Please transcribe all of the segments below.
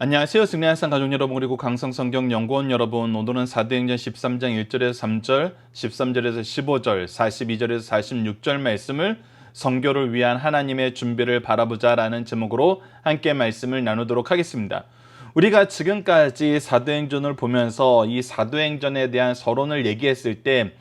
안녕하세요. 승리한산 가족 여러분, 그리고 강성성경연구원 여러분, 오늘은 사도행전 13장 1절에서 3절, 13절에서 15절, 42절에서 46절 말씀을 성교를 위한 하나님의 준비를 바라보자라는 제목으로 함께 말씀을 나누도록 하겠습니다. 우리가 지금까지 사도행전을 보면서 이 사도행전에 대한 서론을 얘기했을 때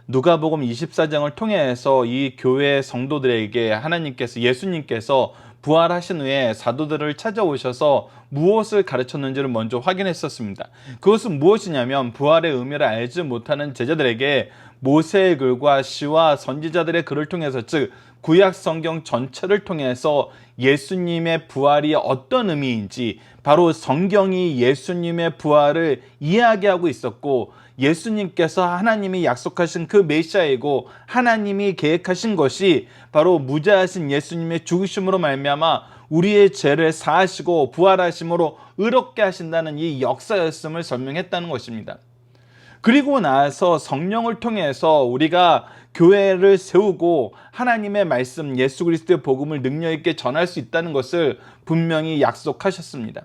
누가복음 24장을 통해서 이 교회 성도들에게 하나님께서, 예수님께서 부활하신 후에 사도들을 찾아오셔서 무엇을 가르쳤는지를 먼저 확인했었습니다. 그것은 무엇이냐면, 부활의 의미를 알지 못하는 제자들에게 모세의 글과 시와 선지자들의 글을 통해서, 즉 구약 성경 전체를 통해서 예수님의 부활이 어떤 의미인지, 바로 성경이 예수님의 부활을 이야기하고 있었고, 예수님께서 하나님이 약속하신 그 메시아이고 하나님이 계획하신 것이 바로 무자하신 예수님의 죽으심으로 말미암아 우리의 죄를 사하시고 부활하심으로 의롭게 하신다는 이 역사였음을 설명했다는 것입니다. 그리고 나서 성령을 통해서 우리가 교회를 세우고 하나님의 말씀, 예수 그리스도의 복음을 능력 있게 전할 수 있다는 것을 분명히 약속하셨습니다.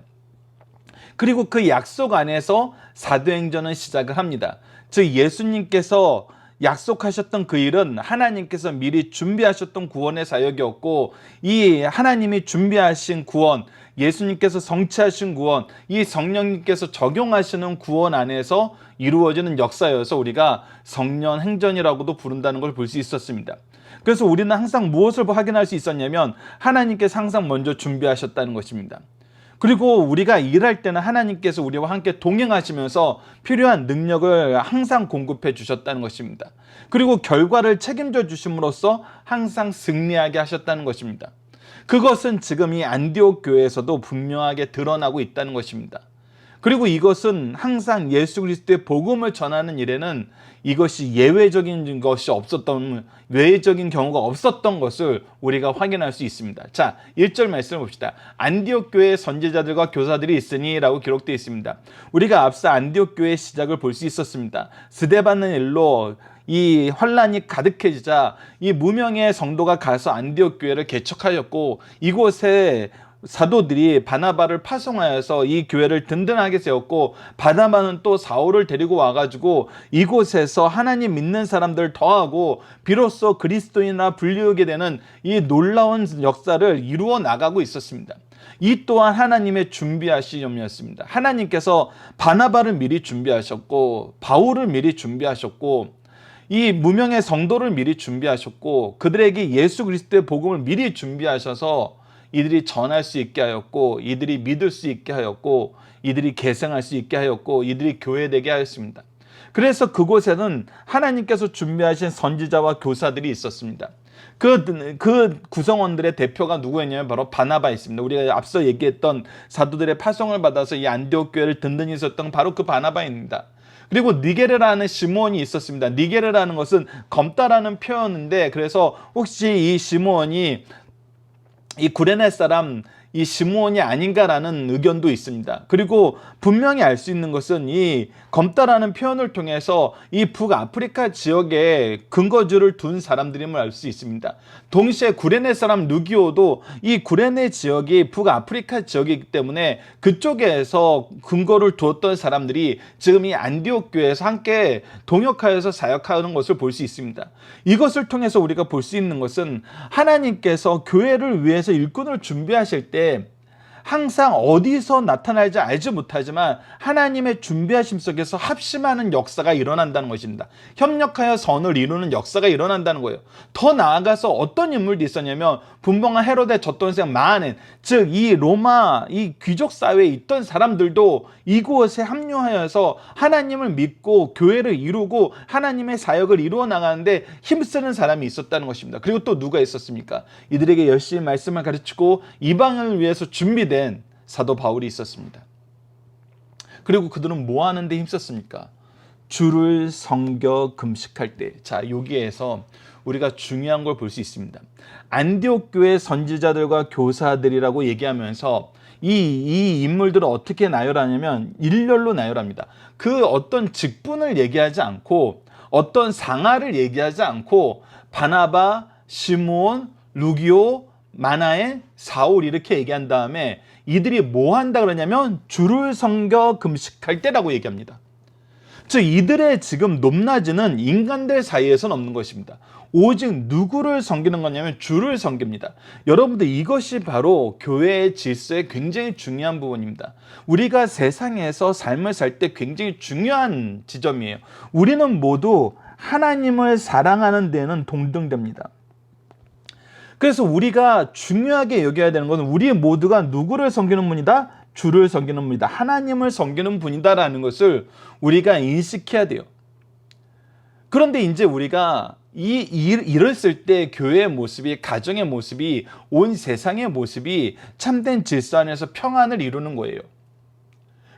그리고 그 약속 안에서 사도행전은 시작을 합니다. 즉 예수님께서 약속하셨던 그 일은 하나님께서 미리 준비하셨던 구원의 사역이었고, 이 하나님이 준비하신 구원, 예수님께서 성취하신 구원, 이 성령님께서 적용하시는 구원 안에서 이루어지는 역사여서 우리가 성령 행전이라고도 부른다는 걸 볼 수 있었습니다. 그래서 우리는 항상 무엇을 확인할 수 있었냐면, 하나님께서 항상 먼저 준비하셨다는 것입니다. 그리고 우리가 일할 때는 하나님께서 우리와 함께 동행하시면서 필요한 능력을 항상 공급해 주셨다는 것입니다. 그리고 결과를 책임져 주심으로써 항상 승리하게 하셨다는 것입니다. 그것은 지금 이 안디옥 교회에서도 분명하게 드러나고 있다는 것입니다. 그리고 이것은 항상 예수 그리스도의 복음을 전하는 일에는 이것이 예외적인 것이 없었던, 외적인 경우가 없었던 것을 우리가 확인할 수 있습니다. 자, 1절 말씀을 봅시다. 안디옥 교회에 선지자들과 교사들이 있으니 라고 기록되어 있습니다. 우리가 앞서 안디옥 교회의 시작을 볼 수 있었습니다. 스데반의 일로 이 환란이 가득해지자 이 무명의 성도가 가서 안디옥 교회를 개척하였고, 이곳에 사도들이 바나바를 파송하여서 이 교회를 든든하게 세웠고, 바나바는 또 사울을 데리고 와가지고 이곳에서 하나님 믿는 사람들 더하고 비로소 그리스도인이나 불리우게 되는 이 놀라운 역사를 이루어 나가고 있었습니다. 이 또한 하나님의 준비하심이었습니다. 하나님께서 바나바를 미리 준비하셨고, 바울을 미리 준비하셨고, 이 무명의 성도를 미리 준비하셨고, 그들에게 예수 그리스도의 복음을 미리 준비하셔서 이들이 전할 수 있게 하였고, 이들이 믿을 수 있게 하였고, 이들이 계승할 수 있게 하였고, 이들이 교회되게 하였습니다. 그래서 그곳에는 하나님께서 준비하신 선지자와 교사들이 있었습니다. 그 구성원들의 대표가 누구였냐면 바로 바나바였습니다. 우리가 앞서 얘기했던 사도들의 파송을 받아서 이 안디옥 교회를 든든히 있었던 바로 그 바나바입니다. 그리고 니게르라는 시므온이 있었습니다. 니게르라는 것은 검다라는 표현인데, 그래서 혹시 이 시므온이 이 구레네 사람 이 시므온이 아닌가라는 의견도 있습니다. 그리고 분명히 알 수 있는 것은 이 검다라는 표현을 통해서 이 북아프리카 지역에 근거지를 둔 사람들임을 알 수 있습니다. 동시에 구레네 사람 누기오도 이 구레네 지역이 북아프리카 지역이기 때문에 그쪽에서 근거를 두었던 사람들이 지금 이 안디옥 교회에서 함께 동역하여서 사역하는 것을 볼 수 있습니다. 이것을 통해서 우리가 볼 수 있는 것은 하나님께서 교회를 위해서 일꾼을 준비하실 때 항상 어디서 나타날지 알지 못하지만 하나님의 준비하심 속에서 합심하는 역사가 일어난다는 것입니다. 협력하여 선을 이루는 역사가 일어난다는 거예요. 더 나아가서 어떤 인물도 있었냐면, 분봉한 헤로데 젖돈생 마하넨, 즉 이 로마 이 귀족 사회에 있던 사람들도 이곳에 합류하여서 하나님을 믿고 교회를 이루고 하나님의 사역을 이루어 나가는데 힘쓰는 사람이 있었다는 것입니다. 그리고 또 누가 있었습니까? 이들에게 열심히 말씀을 가르치고 이방을 위해서 준비된 사도 바울이 있었습니다. 그리고 그들은 뭐 하는데 힘썼습니까? 주를 섬겨 금식할 때. 자, 여기에서 우리가 중요한 걸 볼 수 있습니다. 안디옥 교회 선지자들과 교사들이라고 얘기하면서 이 인물들을 어떻게 나열하냐면 일렬로 나열합니다. 그 어떤 직분을 얘기하지 않고, 어떤 상하를 얘기하지 않고, 바나바, 시므온, 루기오, 만화의 사울 이렇게 얘기한 다음에 이들이 뭐 한다 그러냐면 주를 섬겨 금식할 때라고 얘기합니다. 즉 이들의 지금 높낮이는 인간들 사이에서는 없는 것입니다. 오직 누구를 섬기는 거냐면 주를 섬깁니다. 여러분들 이것이 바로 교회의 질서의 굉장히 중요한 부분입니다. 우리가 세상에서 삶을 살 때 굉장히 중요한 지점이에요. 우리는 모두 하나님을 사랑하는 데는 동등됩니다. 그래서 우리가 중요하게 여겨야 되는 것은 우리 모두가 누구를 섬기는 분이다? 주를 섬기는 분이다. 하나님을 섬기는 분이다라는 것을 우리가 인식해야 돼요. 그런데 이제 우리가 일을 쓸 때 교회의 모습이, 가정의 모습이, 온 세상의 모습이 참된 질서 안에서 평안을 이루는 거예요.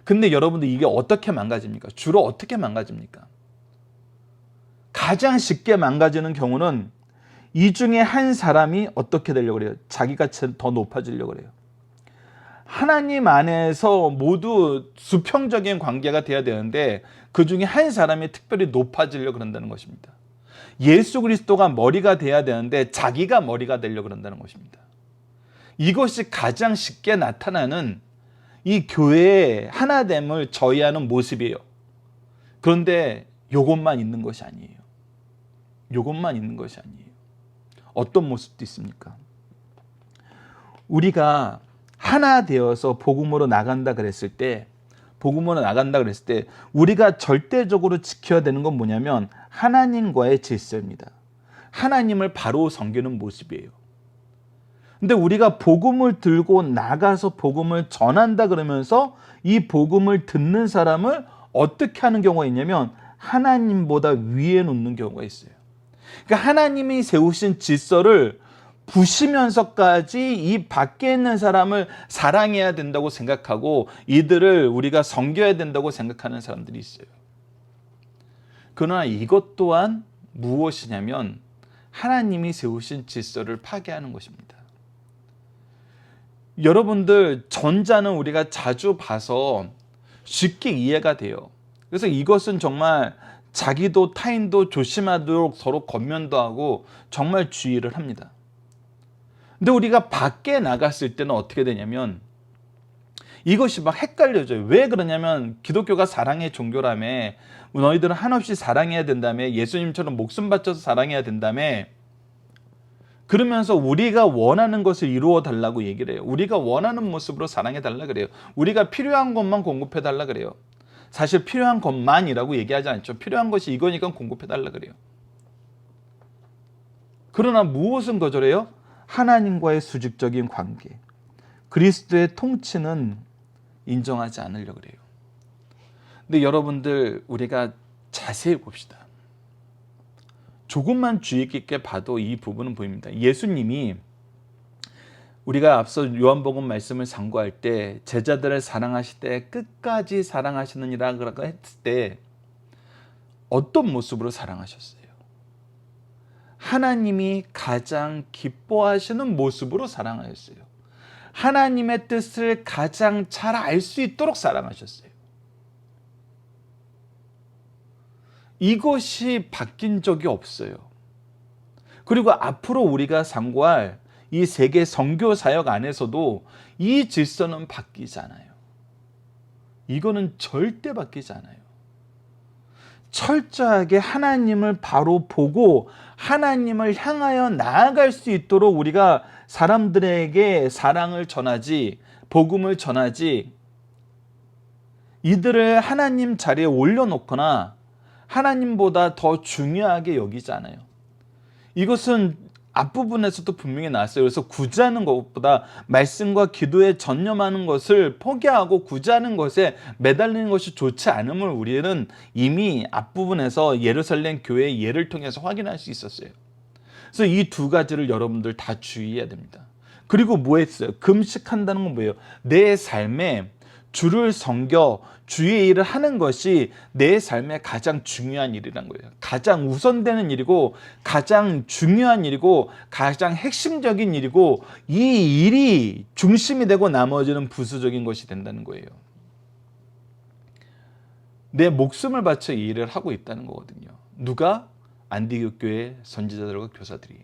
근데 여러분들 이게 어떻게 망가집니까? 주로 어떻게 망가집니까? 가장 쉽게 망가지는 경우는 이 중에 한 사람이 어떻게 되려고 그래요? 자기가 더 높아지려고 그래요. 하나님 안에서 모두 수평적인 관계가 돼야 되는데 그 중에 한 사람이 특별히 높아지려고 그런다는 것입니다. 예수 그리스도가 머리가 돼야 되는데 자기가 머리가 되려고 그런다는 것입니다. 이것이 가장 쉽게 나타나는 이 교회의 하나됨을 저해하는 모습이에요. 그런데 이것만 있는 것이 아니에요. 이것만 있는 것이 아니에요. 어떤 모습도 있습니까? 우리가 하나 되어서 복음으로 나간다 그랬을 때 우리가 절대적으로 지켜야 되는 건 뭐냐면 하나님과의 질서입니다. 하나님을 바로 섬기는 모습이에요. 근데 우리가 복음을 들고 나가서 복음을 전한다 그러면서 이 복음을 듣는 사람을 어떻게 하는 경우가 있냐면 하나님보다 위에 놓는 경우가 있어요. 그러니까 하나님이 세우신 질서를 부시면서까지 이 밖에 있는 사람을 사랑해야 된다고 생각하고 이들을 우리가 섬겨야 된다고 생각하는 사람들이 있어요. 그러나 이것 또한 무엇이냐면 하나님이 세우신 질서를 파괴하는 것입니다. 여러분들 전자는 우리가 자주 봐서 쉽게 이해가 돼요. 그래서 이것은 정말 자기도 타인도 조심하도록 서로 권면도 하고 정말 주의를 합니다. 근데 우리가 밖에 나갔을 때는 어떻게 되냐면 이것이 막 헷갈려져요. 왜 그러냐면 기독교가 사랑의 종교라며, 너희들은 한없이 사랑해야 된다며, 예수님처럼 목숨 바쳐서 사랑해야 된다며, 그러면서 우리가 원하는 것을 이루어 달라고 얘기를 해요. 우리가 원하는 모습으로 사랑해 달라 그래요. 우리가 필요한 것만 공급해 달라 그래요. 사실 필요한 것만이라고 얘기하지 않죠. 필요한 것이 이거니까 공급해 달라 그래요. 그러나 무엇은 거절해요? 하나님과의 수직적인 관계, 그리스도의 통치는 인정하지 않으려고 그래요. 근데 여러분들 우리가 자세히 봅시다. 조금만 주의 깊게 봐도 이 부분은 보입니다. 예수님이 우리가 앞서 요한복음 말씀을 상고할 때 제자들을 사랑하실 때 끝까지 사랑하시느니라 그라고 했을 때 어떤 모습으로 사랑하셨어요? 하나님이 가장 기뻐하시는 모습으로 사랑하셨어요. 하나님의 뜻을 가장 잘 알 수 있도록 사랑하셨어요. 이것이 바뀐 적이 없어요. 그리고 앞으로 우리가 상고할 이 세계 선교 사역 안에서도 이 질서는 바뀌지 않아요. 이거는 절대 바뀌지 않아요. 철저하게 하나님을 바로 보고 하나님을 향하여 나아갈 수 있도록 우리가 사람들에게 사랑을 전하지, 복음을 전하지, 이들을 하나님 자리에 올려놓거나 하나님보다 더 중요하게 여기지 않아요. 이것은 앞부분에서도 분명히 나왔어요. 그래서 구제하는 것보다 말씀과 기도에 전념하는 것을 포기하고 구제하는 것에 매달리는 것이 좋지 않음을 우리는 이미 앞부분에서 예루살렘 교회의 예를 통해서 확인할 수 있었어요. 그래서 이 두 가지를 여러분들 다 주의해야 됩니다. 그리고 뭐 했어요? 금식한다는 건 뭐예요? 내 삶에 주를 섬겨 주의 일을 하는 것이 내 삶의 가장 중요한 일이란 거예요. 가장 우선되는 일이고 가장 중요한 일이고 가장 핵심적인 일이고 이 일이 중심이 되고 나머지는 부수적인 것이 된다는 거예요. 내 목숨을 바쳐 이 일을 하고 있다는 거거든요. 누가? 안디옥 교회 선지자들과 교사들이.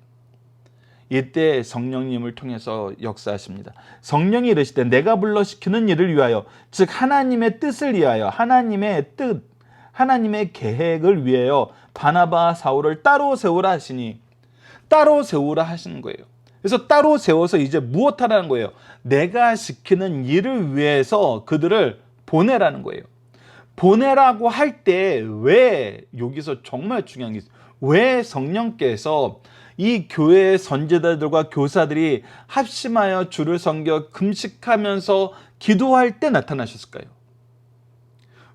이때 성령님을 통해서 역사하십니다. 성령이 이르시되 내가 불러 시키는 일을 위하여, 즉 하나님의 뜻을 위하여, 하나님의 뜻, 하나님의 계획을 위하여 바나바와 사울을 따로 세우라 하시니, 따로 세우라 하시는 거예요. 그래서 따로 세워서 이제 무엇하라는 거예요? 내가 시키는 일을 위해서 그들을 보내라는 거예요. 보내라고 할 때 왜, 여기서 정말 중요한 게 있어요. 왜 성령께서 이 교회의 선지자들과 교사들이 합심하여 주를 섬겨 금식하면서 기도할 때 나타나셨을까요?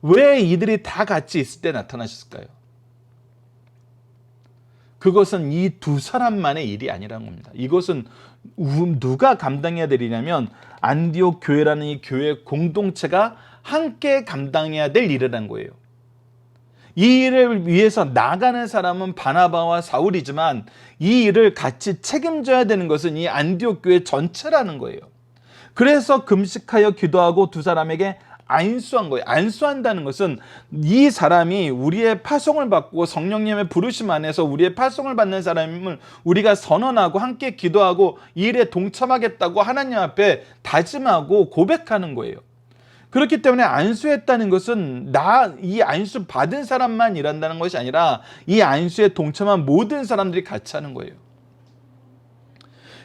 왜 이들이 다 같이 있을 때 나타나셨을까요? 그것은 이 두 사람만의 일이 아니라는 겁니다. 이것은 누가 감당해야 되냐면 안디옥 교회라는 이 교회 공동체가 함께 감당해야 될 일이라는 거예요. 이 일을 위해서 나가는 사람은 바나바와 사울이지만 이 일을 같이 책임져야 되는 것은 이 안디옥 교회 전체라는 거예요. 그래서 금식하여 기도하고 두 사람에게 안수한 거예요. 안수한다는 것은 이 사람이 우리의 파송을 받고 성령님의 부르심 안에서 우리의 파송을 받는 사람을 우리가 선언하고 함께 기도하고 이 일에 동참하겠다고 하나님 앞에 다짐하고 고백하는 거예요. 그렇기 때문에 안수했다는 것은 이 안수 받은 사람만 일한다는 것이 아니라 이 안수에 동참한 모든 사람들이 같이 하는 거예요.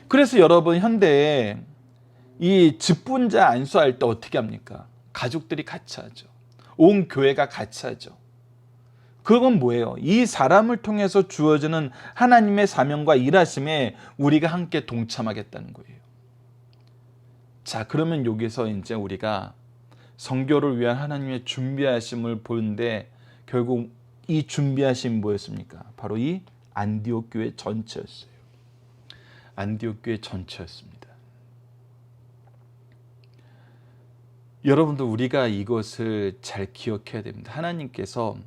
그래서 여러분, 현대에 이 직분자 안수할 때 어떻게 합니까? 가족들이 같이 하죠. 온 교회가 같이 하죠. 그건 뭐예요? 이 사람을 통해서 주어지는 하나님의 사명과 일하심에 우리가 함께 동참하겠다는 거예요. 자, 그러면 여기서 이제 우리가 선교를 위한 하나님의 준비하심을 보는데, 결국 이 준비하심이 뭐였습니까? 바로 이 안디옥 교회 전체였어요. 안디옥 교회 전체였습니다. 여러분들, 우리가 이것을 잘 기억해야 됩니다. 하나님께서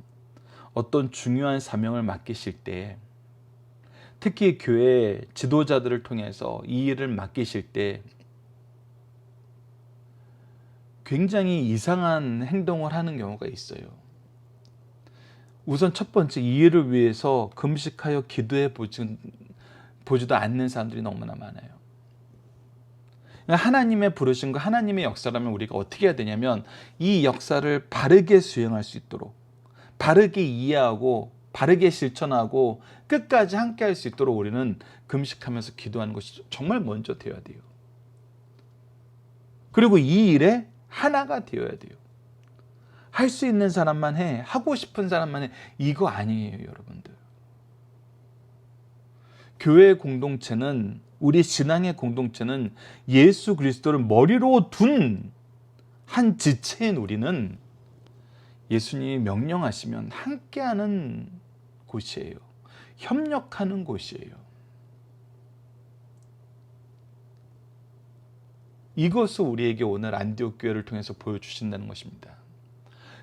어떤 중요한 사명을 맡기실 때, 특히 교회 지도자들을 통해서 이 일을 맡기실 때 굉장히 이상한 행동을 하는 경우가 있어요. 우선 첫 번째, 이 일을 위해서 금식하여 기도해 보지도 않는 사람들이 너무나 많아요. 하나님의 부르심과 하나님의 역사라면 우리가 어떻게 해야 되냐면 이 역사를 바르게 수행할 수 있도록, 바르게 이해하고 바르게 실천하고 끝까지 함께 할 수 있도록 우리는 금식하면서 기도하는 것이 정말 먼저 되어야 돼요. 그리고 이 일에 하나가 되어야 돼요. 할 수 있는 사람만 해, 하고 싶은 사람만 해, 이거 아니에요, 여러분들. 교회 공동체는, 우리 신앙의 공동체는 예수 그리스도를 머리로 둔 한 지체인 우리는 예수님이 명령하시면 함께하는 곳이에요. 협력하는 곳이에요. 이것을 우리에게 오늘 안디옥 교회를 통해서 보여주신다는 것입니다.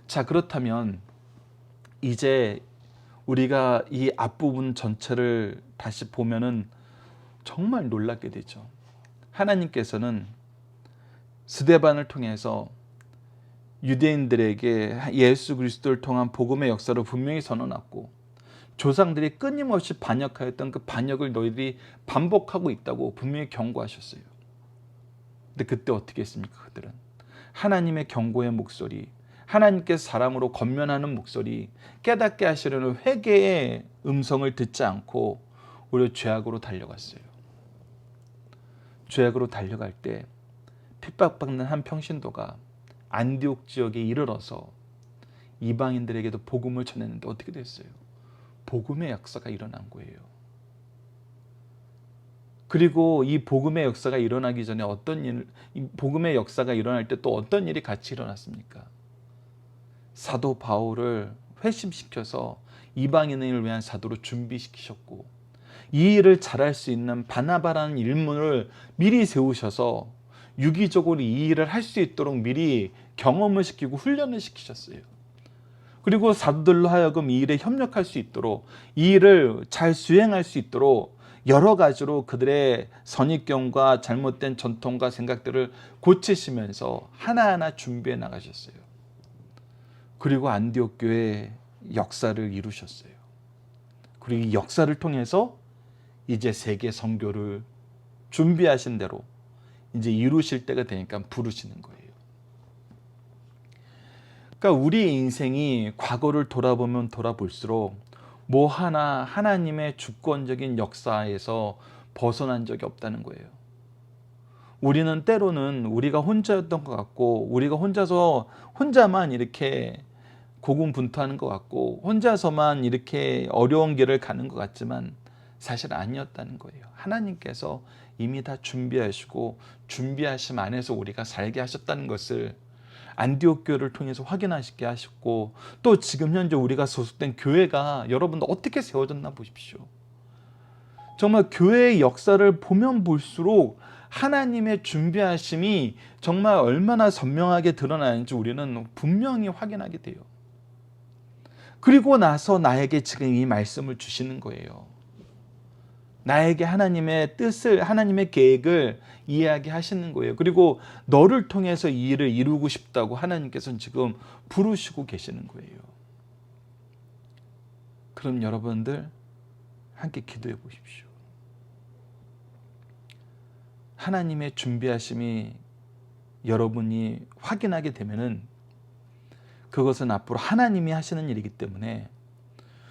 자, 그렇다면 이제 우리가 이 앞부분 전체를 다시 보면은 정말 놀랍게 되죠. 하나님께서는 스데반을 통해서 유대인들에게 예수 그리스도를 통한 복음의 역사를 분명히 선언했고, 조상들이 끊임없이 반역하였던 그 반역을 너희들이 반복하고 있다고 분명히 경고하셨어요. 근데 그때 어떻게 했습니까? 그들은 하나님의 경고의 목소리, 하나님께서 사랑으로 권면하는 목소리, 깨닫게 하시려는 회개의 음성을 듣지 않고 오히려 죄악으로 달려갔어요. 죄악으로 달려갈 때 핍박받는 한 평신도가 안디옥 지역에 이르러서 이방인들에게도 복음을 전했는데 어떻게 됐어요? 복음의 역사가 일어난 거예요. 그리고 이 복음의 역사가 일어나기 전에 복음의 역사가 일어날 때 또 어떤 일이 같이 일어났습니까? 사도 바울을 회심시켜서 이방인을 위한 사도로 준비시키셨고, 이 일을 잘할 수 있는 바나바라는 일꾼을 미리 세우셔서 유기적으로 이 일을 할 수 있도록 미리 경험을 시키고 훈련을 시키셨어요. 그리고 사도들로 하여금 이 일에 협력할 수 있도록, 이 일을 잘 수행할 수 있도록 여러 가지로 그들의 선입견과 잘못된 전통과 생각들을 고치시면서 하나하나 준비해 나가셨어요. 그리고 안디옥 교회의 역사를 이루셨어요. 그리고 이 역사를 통해서 이제 세계 선교를 준비하신 대로 이제 이루실 때가 되니까 부르시는 거예요. 그러니까 우리 인생이 과거를 돌아보면 돌아볼수록 뭐 하나 하나님의 주권적인 역사에서 벗어난 적이 없다는 거예요. 우리는 때로는 우리가 혼자였던 것 같고, 우리가 혼자만 이렇게 고군분투하는 것 같고, 혼자서만 이렇게 어려운 길을 가는 것 같지만 사실 아니었다는 거예요. 하나님께서 이미 다 준비하시고 준비하심 안에서 우리가 살게 하셨다는 것을 안디옥 교회를 통해서 확인하시게 하셨고, 또 지금 현재 우리가 소속된 교회가 여러분들 어떻게 세워졌나 보십시오. 정말 교회의 역사를 보면 볼수록 하나님의 준비하심이 정말 얼마나 선명하게 드러나는지 우리는 분명히 확인하게 돼요. 그리고 나서 나에게 지금 이 말씀을 주시는 거예요. 나에게 하나님의 뜻을, 하나님의 계획을 이야기하시는 거예요. 그리고 너를 통해서 이 일을 이루고 싶다고 하나님께서는 지금 부르시고 계시는 거예요. 그럼 여러분들 함께 기도해 보십시오. 하나님의 준비하심이 여러분이 확인하게 되면은 그것은 앞으로 하나님이 하시는 일이기 때문에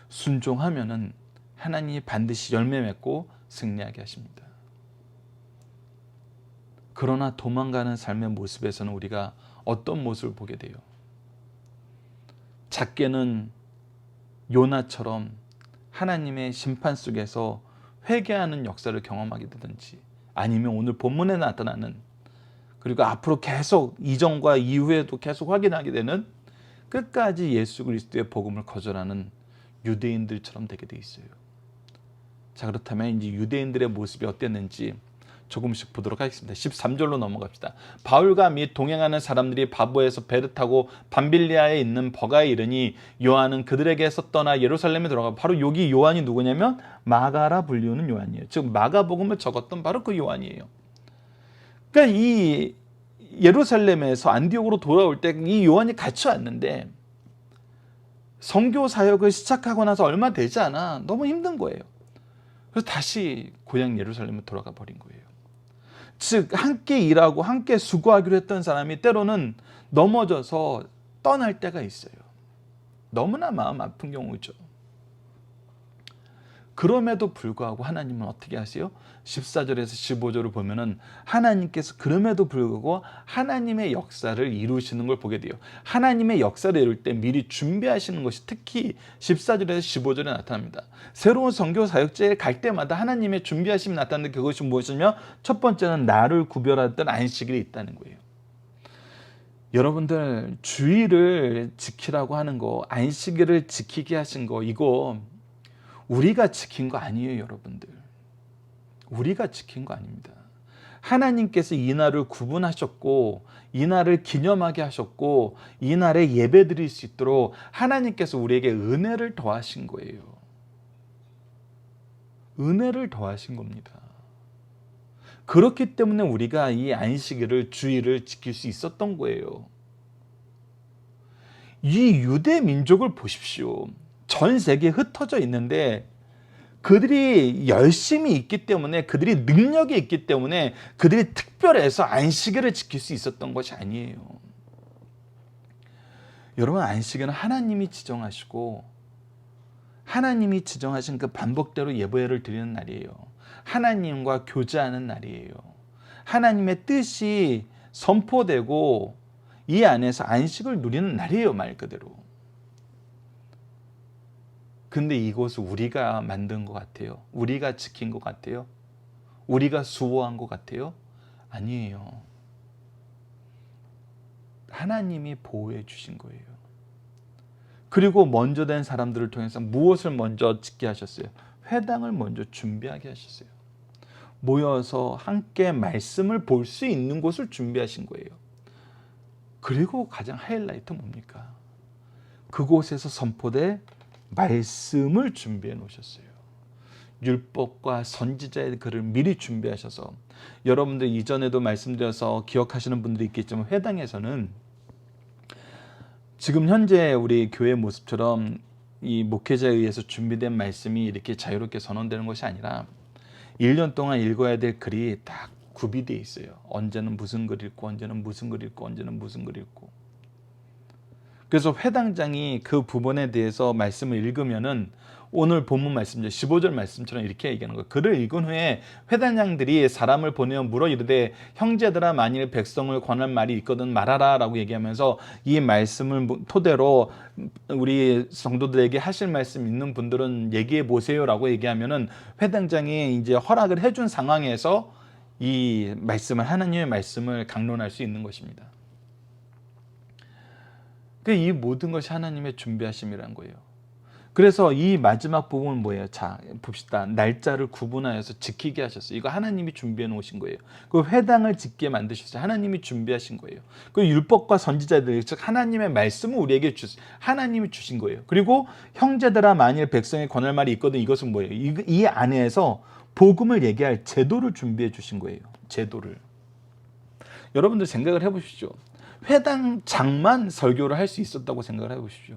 순종하면은 하나님이 반드시 열매 맺고 승리하게 하십니다. 그러나 도망가는 삶의 모습에서는 우리가 어떤 모습을 보게 돼요? 작게는 요나처럼 하나님의 심판 속에서 회개하는 역사를 경험하게 되든지, 아니면 오늘 본문에 나타나는, 그리고 앞으로 계속 이전과 이후에도 계속 확인하게 되는 끝까지 예수 그리스도의 복음을 거절하는 유대인들처럼 되게 돼 있어요. 자, 그렇다면 이제 유대인들의 모습이 어땠는지 조금씩 보도록 하겠습니다. 13절로 넘어갑시다. 바울과 및 동행하는 사람들이 바보에서 배를 타고 밤빌리아에 있는 버가에 이르니 요한은 그들에게서 떠나 예루살렘에 들어가. 바로 여기 요한이 누구냐면 마가라 불리우는 요한이에요. 즉 마가복음을 적었던 바로 그 요한이에요. 그러니까 이 예루살렘에서 안디옥으로 돌아올 때 이 요한이 같이 왔는데 선교 사역을 시작하고 나서 얼마 되지 않아 너무 힘든 거예요. 그래서 다시 고향 예루살렘에 돌아가 버린 거예요. 즉 함께 일하고 함께 수고하기로 했던 사람이 때로는 넘어져서 떠날 때가 있어요. 너무나 마음 아픈 경우죠. 그럼에도 불구하고 하나님은 어떻게 하세요? 14절에서 15절을 보면은 하나님께서 그럼에도 불구하고 하나님의 역사를 이루시는 걸 보게 돼요. 하나님의 역사를 이룰 때 미리 준비하시는 것이 특히 14절에서 15절에 나타납니다. 새로운 선교 사역지에 갈 때마다 하나님의 준비하심이 나타나는데 그것이 무엇이냐면 첫 번째는 나를 구별하던 안식일이 있다는 거예요. 여러분들 주의를 지키라고 하는 거, 안식일을 지키게 하신 거, 이거 우리가 지킨 거 아니에요, 여러분들. 우리가 지킨 거 아닙니다. 하나님께서 이 날을 구분하셨고, 이 날을 기념하게 하셨고, 이 날에 예배 드릴 수 있도록 하나님께서 우리에게 은혜를 더하신 거예요. 은혜를 더하신 겁니다. 그렇기 때문에 우리가 이 안식일을, 주일을 지킬 수 있었던 거예요. 이 유대 민족을 보십시오. 전 세계에 흩어져 있는데 그들이 열심히 있기 때문에, 그들이 능력이 있기 때문에 그들이 특별해서 안식일을 지킬 수 있었던 것이 아니에요. 여러분, 안식일은 하나님이 지정하시고 하나님이 지정하신 그 반복대로 예배를 드리는 날이에요. 하나님과 교제하는 날이에요. 하나님의 뜻이 선포되고 이 안에서 안식을 누리는 날이에요, 말 그대로. 근데 이것을 우리가 만든 것 같아요? 우리가 지킨 것 같아요? 우리가 수호한 것 같아요? 아니에요. 하나님이 보호해 주신 거예요. 그리고 먼저 된 사람들을 통해서 무엇을 먼저 짓게 하셨어요? 회당을 먼저 준비하게 하셨어요. 모여서 함께 말씀을 볼 수 있는 곳을 준비하신 거예요. 그리고 가장 하이라이트 뭡니까? 그곳에서 선포된 말씀을 준비해 놓으셨어요. 율법과 선지자의 글을 미리 준비하셔서, 여러분들 이전에도 말씀드려서 기억하시는 분들이 있겠지만 회당에서는 지금 현재 우리 교회 모습처럼 이 목회자에 의해서 준비된 말씀이 이렇게 자유롭게 선언되는 것이 아니라 1년 동안 읽어야 될 글이 딱 구비되어 있어요. 언제는 무슨 글 읽고 언제는 무슨 글 읽고 언제는 무슨 글 읽고. 그래서 회당장이 그 부분에 대해서 말씀을 읽으면은 오늘 본문 말씀이죠. 15절 말씀처럼 이렇게 얘기하는 거예요. 글을 읽은 후에 회당장들이 사람을 보내어 물어 이르되 형제들아 만일 백성을 권할 말이 있거든 말하라 라고 얘기하면서 이 말씀을 토대로 우리 성도들에게 하실 말씀 있는 분들은 얘기해 보세요 라고 얘기하면은 회당장이 이제 허락을 해준 상황에서 이 말씀을 하나님의 말씀을 강론할 수 있는 것입니다. 이 모든 것이 하나님의 준비하심이란 거예요. 그래서 이 마지막 부분은 뭐예요? 자, 봅시다. 날짜를 구분하여서 지키게 하셨어요. 이거 하나님이 준비해 놓으신 거예요. 그 회당을 짓게 만드셨어요. 하나님이 준비하신 거예요. 그 율법과 선지자들, 즉 하나님의 말씀을 우리에게 하나님이 주신 거예요. 그리고 형제들아 만일 백성의 권할 말이 있거든 이것은 뭐예요? 이 안에서 복음을 얘기할 제도를 준비해 주신 거예요. 제도를. 여러분들 생각을 해보십시오. 회당장만 설교를 할 수 있었다고 생각을 해보십시오.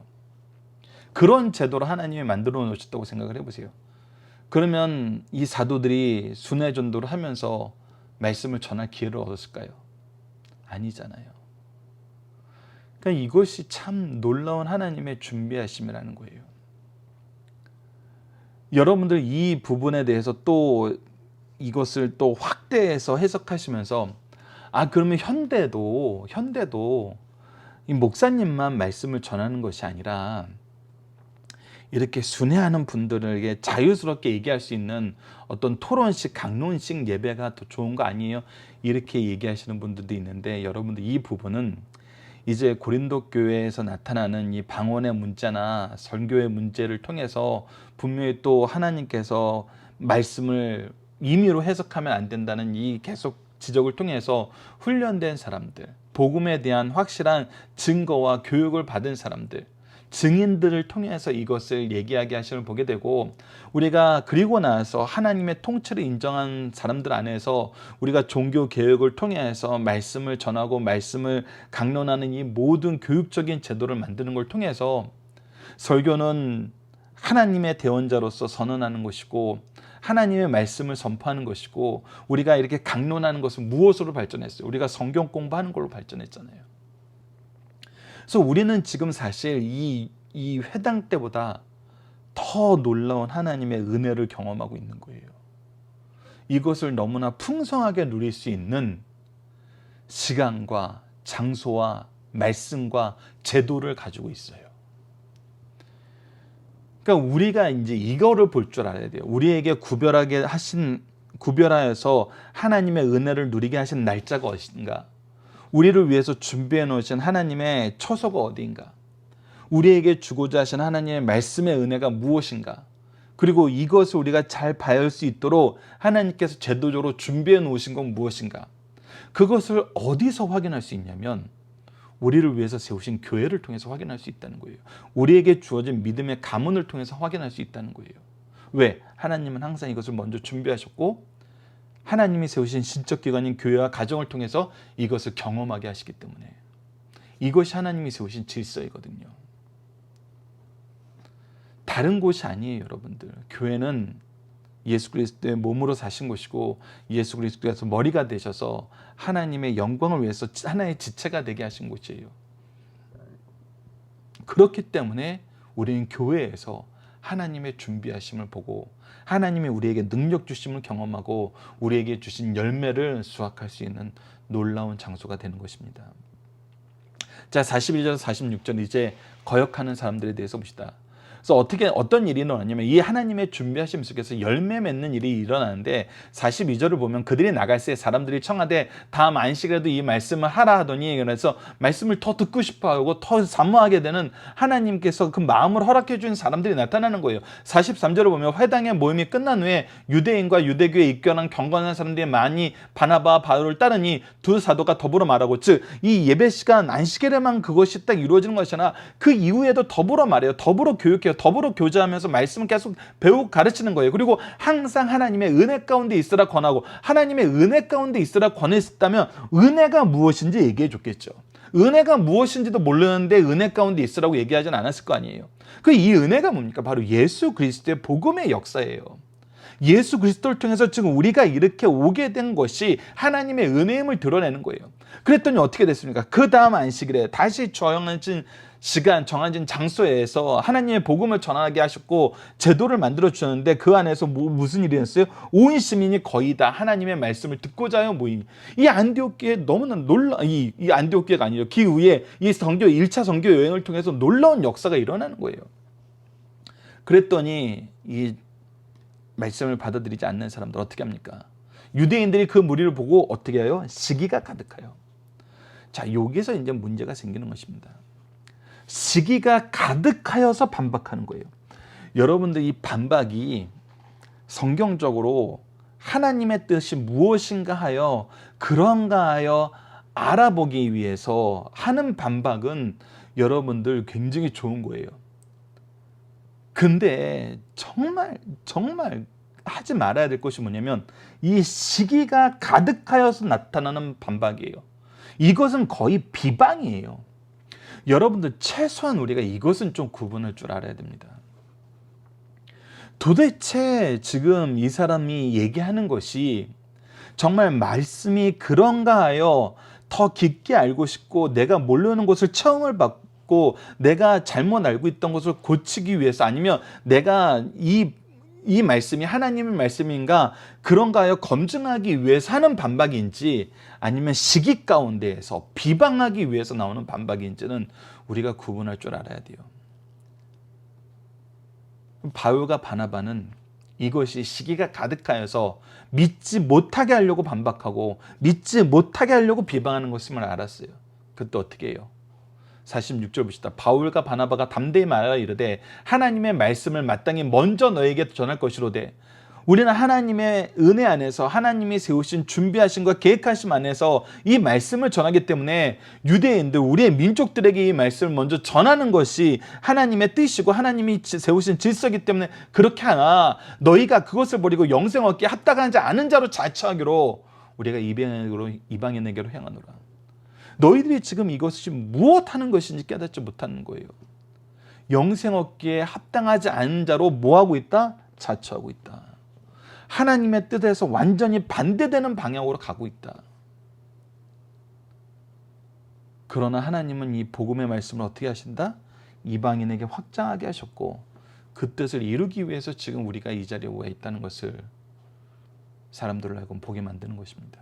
그런 제도를 하나님이 만들어 놓으셨다고 생각을 해보세요. 그러면 이 사도들이 순회 전도를 하면서 말씀을 전할 기회를 얻었을까요? 아니잖아요. 그러니까 이것이 참 놀라운 하나님의 준비하심이라는 거예요. 여러분들 이 부분에 대해서 또 이것을 또 확대해서 해석하시면서 그러면 현대도 이 목사님만 말씀을 전하는 것이 아니라 이렇게 순회하는 분들에게 자유스럽게 얘기할 수 있는 어떤 토론식, 강론식 예배가 더 좋은 거 아니에요? 이렇게 얘기하시는 분들도 있는데 여러분들 이 부분은 이제 고린도 교회에서 나타나는 이 방언의 문제나 설교의 문제를 통해서 분명히 또 하나님께서 말씀을 임의로 해석하면 안 된다는 이 계속 지적을 통해서 훈련된 사람들, 복음에 대한 확실한 증거와 교육을 받은 사람들, 증인들을 통해서 이것을 얘기하게 하심을 보게 되고 우리가 그리고 나서 하나님의 통치를 인정한 사람들 안에서 우리가 종교 개혁을 통해서 말씀을 전하고 말씀을 강론하는 이 모든 교육적인 제도를 만드는 걸 통해서 설교는 하나님의 대언자로서 선언하는 것이고 하나님의 말씀을 선포하는 것이고 우리가 이렇게 강론하는 것은 무엇으로 발전했어요? 우리가 성경 공부하는 걸로 발전했잖아요. 그래서 우리는 지금 사실 이 회당 때보다 더 놀라운 하나님의 은혜를 경험하고 있는 거예요. 이것을 너무나 풍성하게 누릴 수 있는 시간과 장소와 말씀과 제도를 가지고 있어요. 그러니까 우리가 이제 이거를 볼 줄 알아야 돼요. 우리에게 구별하여서 하나님의 은혜를 누리게 하신 날짜가 어딘가? 우리를 위해서 준비해 놓으신 하나님의 처소가 어디인가? 우리에게 주고자 하신 하나님의 말씀의 은혜가 무엇인가? 그리고 이것을 우리가 잘 봐야 수 있도록 하나님께서 제도적으로 준비해 놓으신 건 무엇인가? 그것을 어디서 확인할 수 있냐면 우리를 위해서 세우신 교회를 통해서 확인할 수 있다는 거예요. 우리에게 주어진 믿음의 가문을 통해서 확인할 수 있다는 거예요. 왜? 하나님은 항상 이것을 먼저 준비하셨고 하나님이 세우신 신적 기관인 교회와 가정을 통해서 이것을 경험하게 하시기 때문에 이것이 하나님이 세우신 질서이거든요. 다른 곳이 아니에요, 여러분들. 교회는 예수 그리스도의 몸으로 사신 것이고 예수 그리스도께서 머리가 되셔서 하나님의 영광을 위해서 하나의 지체가 되게 하신 곳이에요. 그렇기 때문에 우리는 교회에서 하나님의 준비하심을 보고 하나님이 우리에게 능력 주심을 경험하고 우리에게 주신 열매를 수확할 수 있는 놀라운 장소가 되는 것입니다. 자, 41절 46절 이제 거역하는 사람들에 대해서 봅시다. 그래서 어떤 일이 일어나냐면 이 하나님의 준비하심 속에서 열매 맺는 일이 일어나는데 42절을 보면 그들이 나갈 새 사람들이 청하되 다음 안식일에도 이 말씀을 하라 하더니 그래서 말씀을 더 듣고 싶어하고 더 사모하게 되는 하나님께서 그 마음을 허락해 준 사람들이 나타나는 거예요. 43절을 보면 회당의 모임이 끝난 후에 유대인과 유대교에 입견한 경건한 사람들이 많이 바나바와 바울을 따르니 두 사도가 더불어 말하고 즉 이 예배 시간 안식일에만 그것이 딱 이루어지는 것이 아니라 그 이후에도 더불어 말해요. 더불어 교육해요. 더불어 교제하면서 말씀을 계속 배우고 가르치는 거예요. 그리고 항상 하나님의 은혜 가운데 있으라 권하고 하나님의 은혜 가운데 있으라 권했다면 은혜가 무엇인지 얘기해 줬겠죠. 은혜가 무엇인지도 모르는데 은혜 가운데 있으라고 얘기하진 않았을 거 아니에요. 이 은혜가 뭡니까? 바로 예수 그리스도의 복음의 역사예요. 예수 그리스도를 통해서 지금 우리가 이렇게 오게 된 것이 하나님의 은혜임을 드러내는 거예요. 그랬더니 어떻게 됐습니까? 그 다음 안식일에 다시 정해진 시간, 정해진 장소에서 하나님의 복음을 전하게 하셨고 제도를 만들어 주셨는데 그 안에서 무슨 일이 있었어요? 온 시민이 거의 다 하나님의 말씀을 듣고자 하여 모인 이 안디옥 교회 너무나 이 안디옥 교회가 아니라 그 이후에 이 1차 선교 여행을 통해서 놀라운 역사가 일어나는 거예요. 그랬더니 이 말씀을 받아들이지 않는 사람들 어떻게 합니까? 유대인들이 그 무리를 보고 어떻게 해요? 시기가 가득해요. 자, 여기서 이제 문제가 생기는 것입니다. 시기가 가득하여서 반박하는 거예요. 여러분들 이 반박이 성경적으로 하나님의 뜻이 무엇인가 하여 그런가 하여 알아보기 위해서 하는 반박은 여러분들 굉장히 좋은 거예요. 근데 정말 하지 말아야 될 것이 뭐냐면 이 시기가 가득하여서 나타나는 반박이에요. 이것은 거의 비방이에요. 여러분들 최소한 우리가 이것은 좀 구분할 줄 알아야 됩니다. 도대체 지금 이 사람이 얘기하는 것이 정말 말씀이 그런가 하여 더 깊게 알고 싶고 내가 모르는 것을 체험을 받고 내가 잘못 알고 있던 것을 고치기 위해서 아니면 내가 이 말씀이 하나님의 말씀인가 그런가 하여 검증하기 위해서 하는 반박인지 아니면 시기 가운데에서 비방하기 위해서 나오는 반박인지는 우리가 구분할 줄 알아야 돼요. 바울과 바나바는 이것이 시기가 가득하여서 믿지 못하게 하려고 반박하고 믿지 못하게 하려고 비방하는 것임을 알았어요. 그때 어떻게 해요? 46절 봅시다. 바울과 바나바가 담대히 말하여 이르되 하나님의 말씀을 마땅히 먼저 너에게 전할 것이로되 우리는 하나님의 은혜 안에서 하나님이 세우신 준비하신 것 계획하심 안에서 이 말씀을 전하기 때문에 유대인들 우리의 민족들에게 이 말씀을 먼저 전하는 것이 하나님의 뜻이고 하나님이 세우신 질서이기 때문에 그렇게 하나 너희가 그것을 버리고 영생 얻기에 합당하지 않은 자로 자처하기로 우리가 이방인에게로 행하노라. 너희들이 지금 이것이 무엇하는 것인지 깨닫지 못하는 거예요. 영생 얻기에 합당하지 않은 자로 뭐하고 있다? 자처하고 있다. 하나님의 뜻에서 완전히 반대되는 방향으로 가고 있다. 그러나 하나님은 이 복음의 말씀을 어떻게 하신다? 이방인에게 확장하게 하셨고 그 뜻을 이루기 위해서 지금 우리가 이 자리에 와 있다는 것을 사람들을 하여금 보게 만드는 것입니다.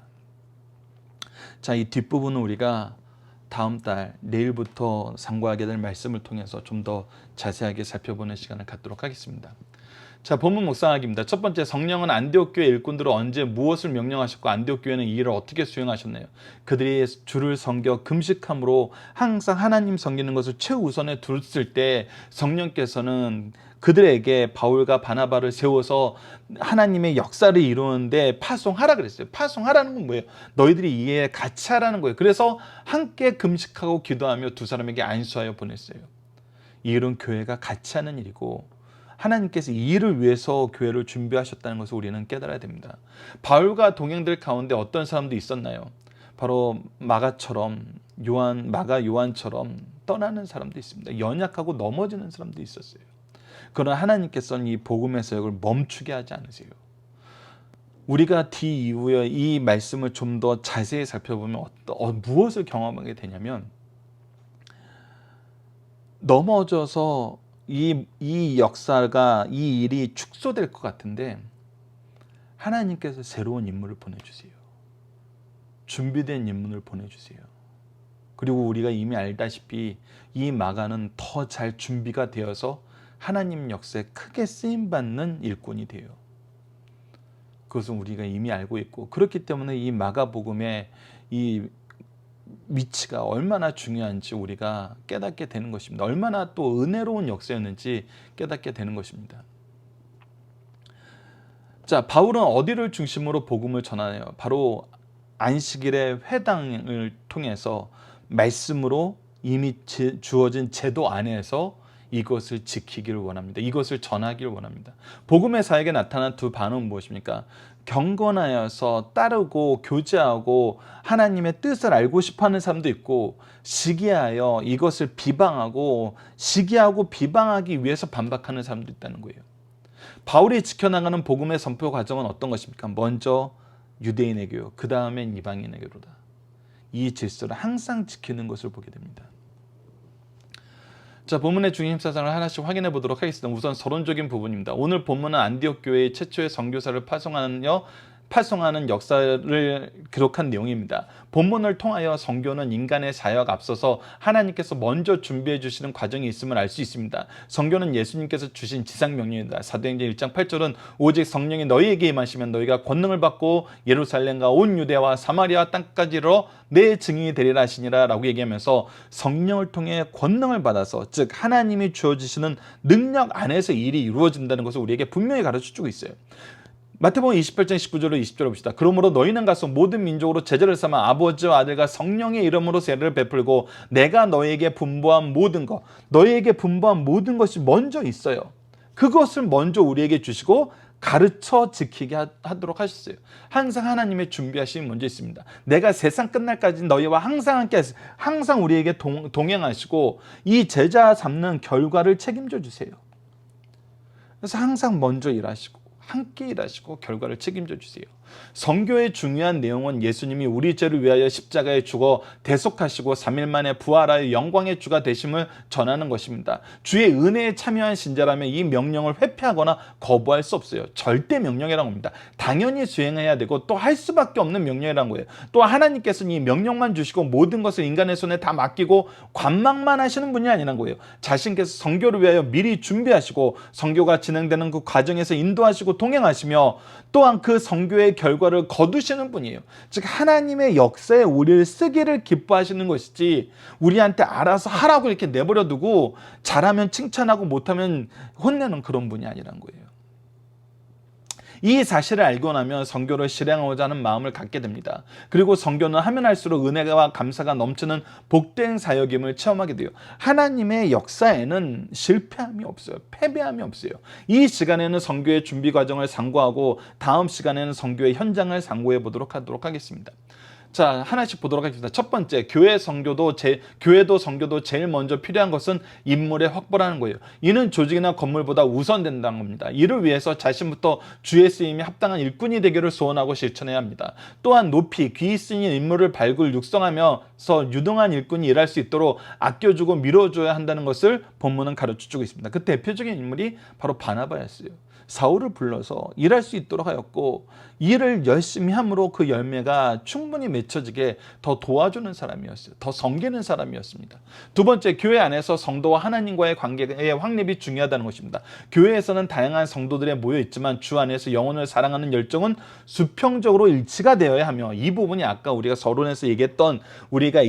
자, 이 뒷부분은 우리가 다음 달 내일부터 상고하게 될 말씀을 통해서 좀 더 자세하게 살펴보는 시간을 갖도록 하겠습니다. 자, 본문 묵상하기입니다. 첫 번째, 성령은 안디옥 교회 일꾼들을 언제 무엇을 명령하셨고 안디옥 교회는 이 일을 어떻게 수행하셨나요? 그들이 주를 섬겨 금식함으로 항상 하나님 섬기는 것을 최우선에 뒀을 때 성령께서는 그들에게 바울과 바나바를 세워서 하나님의 역사를 이루는데 파송하라 그랬어요. 파송하라는 건 뭐예요? 너희들이 이에 같이 하라는 거예요. 그래서 함께 금식하고 기도하며 두 사람에게 안수하여 보냈어요. 이 일은 교회가 같이 하는 일이고 하나님께서 이 일을 위해서 교회를 준비하셨다는 것을 우리는 깨달아야 됩니다. 바울과 동행들 가운데 어떤 사람도 있었나요? 바로 마가처럼 마가 요한처럼 떠나는 사람도 있습니다. 연약하고 넘어지는 사람도 있었어요. 그러나 하나님께서는 이 복음의 사역을 멈추게 하지 않으세요. 우리가 뒤 이후에 이 말씀을 좀 더 자세히 살펴보면 무엇을 경험하게 되냐면 넘어져서 이 역사가 이 일이 축소될 것 같은데 하나님께서 새로운 인물을 보내주세요. 준비된 인물을 보내주세요. 그리고 우리가 이미 알다시피 이 마가는 더 잘 준비가 되어서 하나님 역사에 크게 쓰임받는 일꾼이 돼요. 그것은 우리가 이미 알고 있고 그렇기 때문에 이 마가복음의 이 위치가 얼마나 중요한지 우리가 깨닫게 되는 것입니다. 얼마나 또 은혜로운 역사였는지 깨닫게 되는 것입니다. 자, 바울은 어디를 중심으로 복음을 전하나요? 바로 안식일의 회당을 통해서 말씀으로 이미 주어진 제도 안에서 이것을 지키기를 원합니다. 이것을 전하기를 원합니다. 복음의 사역에 나타난 두 반응은 무엇입니까? 경건하여서 따르고 교제하고 하나님의 뜻을 알고 싶어하는 사람도 있고 시기하여 이것을 비방하고 시기하고 비방하기 위해서 반박하는 사람도 있다는 거예요. 바울이 지켜나가는 복음의 선포 과정은 어떤 것입니까? 먼저 유대인의 교요, 그 다음엔 이방인의 교로다. 이 질서를 항상 지키는 것을 보게 됩니다. 자, 본문의 중심 사상을 하나씩 확인해 보도록 하겠습니다. 우선 서론적인 부분입니다. 오늘 본문은 안디옥 교회의 최초의 선교사를 파송하는 역사를 기록한 내용입니다. 본문을 통하여 선교는 인간의 자유가 앞서서 하나님께서 먼저 준비해 주시는 과정이 있음을 알 수 있습니다. 선교는 예수님께서 주신 지상명령입니다. 사도행전 1장 8절은 오직 성령이 너희에게 임하시면 너희가 권능을 받고 예루살렘과 온 유대와 사마리아 땅까지로 내 증인이 되리라 하시니라 라고 얘기하면서 성령을 통해 권능을 받아서, 즉 하나님이 주어주시는 능력 안에서 일이 이루어진다는 것을 우리에게 분명히 가르쳐주고 있어요. 마태복음 28장 19절로 20절을 봅시다. 그러므로 너희는 가서 모든 민족으로 제자를 삼아 아버지와 아들과 성령의 이름으로 세례를 베풀고 내가 너희에게 분부한 모든 것이 먼저 있어요. 그것을 먼저 우리에게 주시고 가르쳐 지키게 하도록 하셨어요. 항상 하나님의 준비하심이 먼저 있습니다. 내가 세상 끝날까지 너희와 항상 함께 하세요. 항상 우리에게 동행하시고 이 제자 삼는 결과를 책임져 주세요. 그래서 항상 먼저 일하시고 함께 일하시고 결과를 책임져 주세요. 선교의 중요한 내용은 예수님이 우리 죄를 위하여 십자가에 죽어 대속하시고 3일 만에 부활하여 영광의 주가 되심을 전하는 것입니다. 주의 은혜에 참여한 신자라면 이 명령을 회피하거나 거부할 수 없어요. 절대 명령이라고 합니다. 당연히 수행해야 되고 또 할 수밖에 없는 명령이라는 거예요. 또 하나님께서는 이 명령만 주시고 모든 것을 인간의 손에 다 맡기고 관망만 하시는 분이 아니라는 거예요. 자신께서 선교를 위하여 미리 준비하시고 선교가 진행되는 그 과정에서 인도하시고 동행하시며 또한 그 선교의 결과를 거두시는 분이에요. 즉 하나님의 역사에 우리를 쓰기를 기뻐하시는 것이지 우리한테 알아서 하라고 이렇게 내버려 두고 잘하면 칭찬하고 못하면 혼내는 그런 분이 아니란 거예요. 이 사실을 알고 나면 선교를 실행하고자 하는 마음을 갖게 됩니다. 그리고 선교는 하면 할수록 은혜와 감사가 넘치는 복된 사역임을 체험하게 돼요. 하나님의 역사에는 실패함이 없어요. 패배함이 없어요. 이 시간에는 선교의 준비 과정을 상고하고 다음 시간에는 선교의 현장을 상고해 보도록 하겠습니다. 자, 하나씩 보도록 하겠습니다. 첫 번째, 교회도 선교도 제일 먼저 필요한 것은 인물의 확보라는 거예요. 이는 조직이나 건물보다 우선된다는 겁니다. 이를 위해서 자신부터 주의 쓰임에 합당한 일꾼이 되기를 소원하고 실천해야 합니다. 또한 높이 귀 있으니 인물을 발굴 육성하면서 유능한 일꾼이 일할 수 있도록 아껴주고 밀어줘야 한다는 것을 본문은 가르쳐주고 있습니다. 그 대표적인 인물이 바로 바나바였어요. 사울을 불러서 일할 수 있도록 하였고 일을 열심히 함으로 그 열매가 충분히 맺혀지게 더 도와주는 사람이었어요. 더 섬기는 사람이었습니다. 두 번째, 교회 안에서 성도와 하나님과의 관계의 확립이 중요하다는 것입니다. 교회에서는 다양한 성도들이 모여 있지만 주 안에서 영혼을 사랑하는 열정은 수평적으로 일치가 되어야 하며, 이 부분이 아까 우리가 서론에서 얘기했던 우리가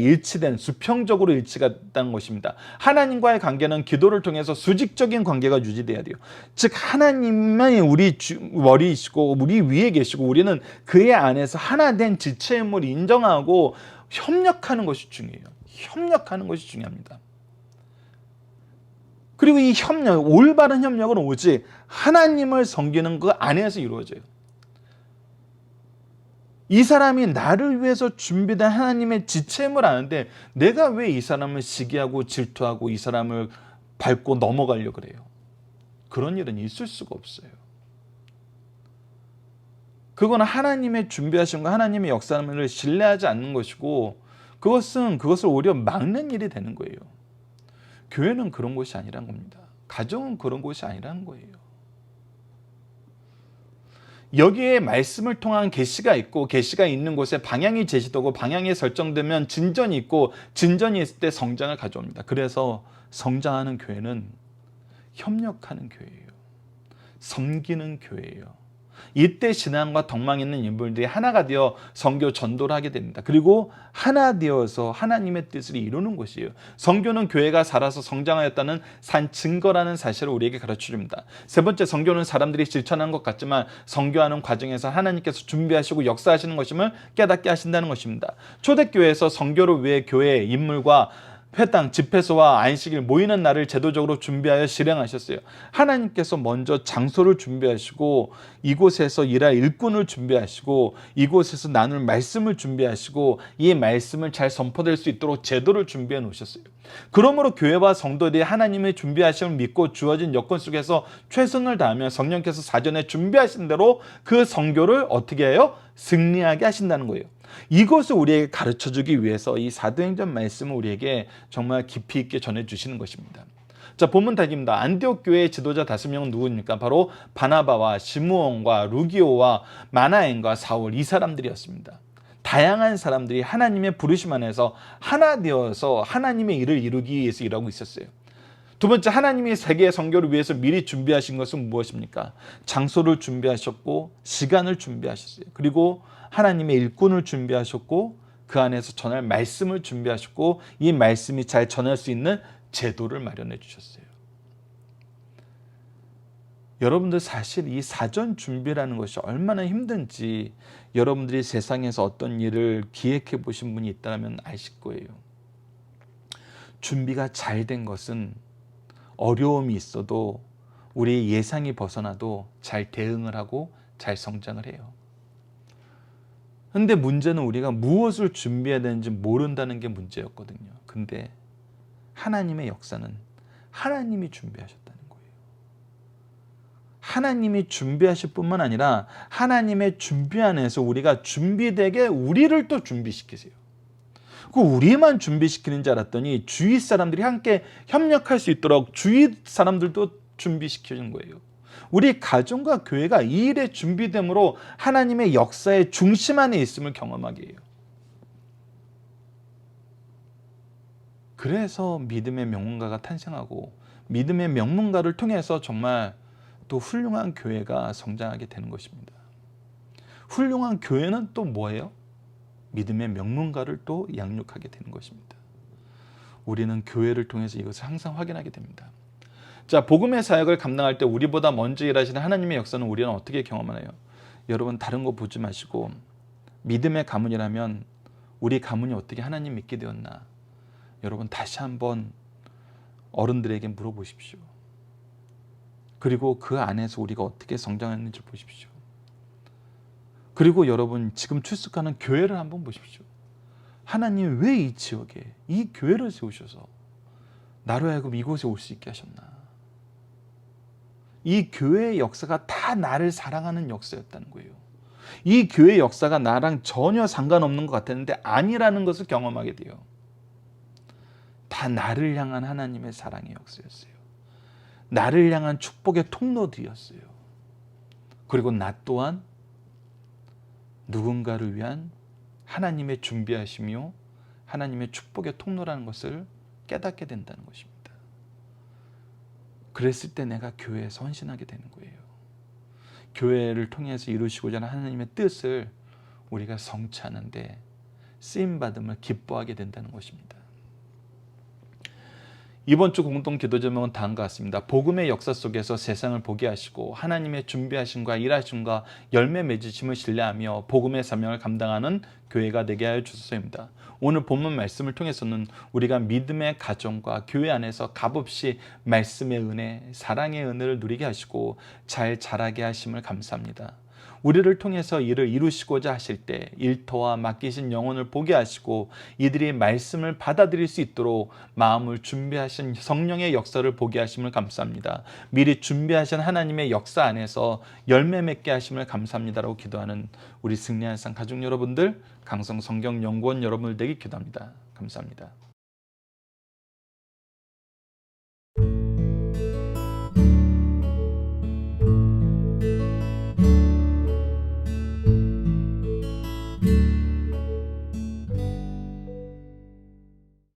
수평적으로 일치가 됐다는 것입니다. 하나님과의 관계는 기도를 통해서 수직적인 관계가 유지돼야 돼요. 즉 하나님만이 우리 머리이시고 우리 위에 계시고 우리는 그의 안에서 하나 된 지체임을 인정하고 협력하는 것이 중요해요. 협력하는 것이 중요합니다. 그리고 이 올바른 협력은 오직 하나님을 섬기는 그 안에서 이루어져요. 이 사람이 나를 위해서 준비된 하나님의 지체임을 아는데 내가 왜 이 사람을 시기하고 질투하고 이 사람을 밟고 넘어가려고 그래요? 그런 일은 있을 수가 없어요. 그건 하나님의 준비하신 거, 하나님의 역사를 신뢰하지 않는 것이고 그것을 오히려 막는 일이 되는 거예요. 교회는 그런 곳이 아니란 겁니다. 가정은 그런 곳이 아니라는 거예요. 여기에 말씀을 통한 계시가 있고 계시가 있는 곳에 방향이 제시되고 방향이 설정되면 진전이 있고 진전이 있을 때 성장을 가져옵니다. 그래서 성장하는 교회는 협력하는 교회예요. 섬기는 교회예요. 이때 신앙과 덕망 있는 인물들이 하나가 되어 선교 전도를 하게 됩니다. 그리고 하나 되어서 하나님의 뜻을 이루는 것이에요. 선교는 교회가 살아서 성장하였다는 산 증거라는 사실을 우리에게 가르쳐줍니다. 세 번째, 선교는 사람들이 실천하는 것 같지만 선교하는 과정에서 하나님께서 준비하시고 역사하시는 것임을 깨닫게 하신다는 것입니다. 초대교회에서 선교를 위해 교회의 인물과 회당, 집회소와 안식일 모이는 날을 제도적으로 준비하여 실행하셨어요. 하나님께서 먼저 장소를 준비하시고 이곳에서 일할 일꾼을 준비하시고 이곳에서 나눌 말씀을 준비하시고 이 말씀을 잘 선포될 수 있도록 제도를 준비해 놓으셨어요. 그러므로 교회와 성도들이 하나님의 준비하심을 믿고 주어진 여건 속에서 최선을 다하며 성령께서 사전에 준비하신 대로 그 선교를 어떻게 해요? 승리하게 하신다는 거예요. 이것을 우리에게 가르쳐주기 위해서 이 사도행전 말씀을 우리에게 정말 깊이 있게 전해주시는 것입니다. 자, 본문 달기입니다. 안디옥 교회의 지도자 5명은 누구입니까? 바로 바나바와 시므온과 루기오와 마나엔과 사울, 이 사람들이었습니다. 다양한 사람들이 하나님의 부르심 안에서 하나 되어서 하나님의 일을 이루기 위해서 일하고 있었어요. 두 번째, 하나님이 세계 선교를 위해서 미리 준비하신 것은 무엇입니까? 장소를 준비하셨고 시간을 준비하셨어요. 그리고 하나님의 일꾼을 준비하셨고 그 안에서 전할 말씀을 준비하셨고 이 말씀이 잘 전할 수 있는 제도를 마련해 주셨어요. 여러분들 사실 이 사전 준비라는 것이 얼마나 힘든지 여러분들이 세상에서 어떤 일을 기획해 보신 분이 있다면 아실 거예요. 준비가 잘 된 것은 어려움이 있어도 우리의 예상이 벗어나도 잘 대응을 하고 잘 성장을 해요. 근데 문제는 우리가 무엇을 준비해야 되는지 모른다는 게 문제였거든요. 근데 하나님의 역사는 하나님이 준비하셨다는 거예요. 하나님이 준비하실 뿐만 아니라 하나님의 준비 안에서 우리가 준비되게 우리를 또 준비시키세요. 그 우리만 준비시키는 줄 알았더니 주위 사람들이 함께 협력할 수 있도록 주위 사람들도 준비시키는 거예요. 우리 가정과 교회가 이 일에 준비됨으로 하나님의 역사의 중심 안에 있음을 경험하게 해요. 그래서 믿음의 명문가가 탄생하고 믿음의 명문가를 통해서 정말 또 훌륭한 교회가 성장하게 되는 것입니다. 훌륭한 교회는 또 뭐예요? 믿음의 명문가를 또 양육하게 되는 것입니다. 우리는 교회를 통해서 이것을 항상 확인하게 됩니다. 자, 복음의 사역을 감당할 때 우리보다 먼저 일하시는 하나님의 역사는 우리는 어떻게 경험하나요? 여러분, 다른 거 보지 마시고 믿음의 가문이라면 우리 가문이 어떻게 하나님 믿게 되었나? 여러분, 다시 한번 어른들에게 물어보십시오. 그리고 그 안에서 우리가 어떻게 성장했는지 보십시오. 그리고 여러분, 지금 출석하는 교회를 한번 보십시오. 하나님 왜 이 지역에 이 교회를 세우셔서 나로 하여금 이곳에 올 수 있게 하셨나? 이 교회의 역사가 다 나를 사랑하는 역사였다는 거예요. 이 교회의 역사가 나랑 전혀 상관없는 것 같았는데 아니라는 것을 경험하게 돼요. 다 나를 향한 하나님의 사랑의 역사였어요. 나를 향한 축복의 통로들이었어요. 그리고 나 또한 누군가를 위한 하나님의 준비하시며 하나님의 축복의 통로라는 것을 깨닫게 된다는 것입니다. 그랬을 때 내가 교회에 헌신하게 되는 거예요. 교회를 통해서 이루시고자 하는 하나님의 뜻을 우리가 성취하는데 쓰임받음을 기뻐하게 된다는 것입니다. 이번 주 공동 기도 제목은 다음과 같습니다. 복음의 역사 속에서 세상을 보게 하시고 하나님의 준비하심과 일하심과 열매 맺으심을 신뢰하며 복음의 사명을 감당하는 교회가 되게 하여 주소서입니다. 오늘 본문 말씀을 통해서는 우리가 믿음의 가정과 교회 안에서 값없이 말씀의 은혜, 사랑의 은혜를 누리게 하시고 잘 자라게 하심을 감사합니다. 우리를 통해서 이를 이루시고자 하실 때 일터와 맡기신 영혼을 보게 하시고 이들이 말씀을 받아들일 수 있도록 마음을 준비하신 성령의 역사를 보게 하심을 감사합니다. 미리 준비하신 하나님의 역사 안에서 열매 맺게 하심을 감사합니다라고 기도하는 우리 승리한 상 가족 여러분들, 강성 성경 연구원 여러분들 되기 기도합니다. 감사합니다.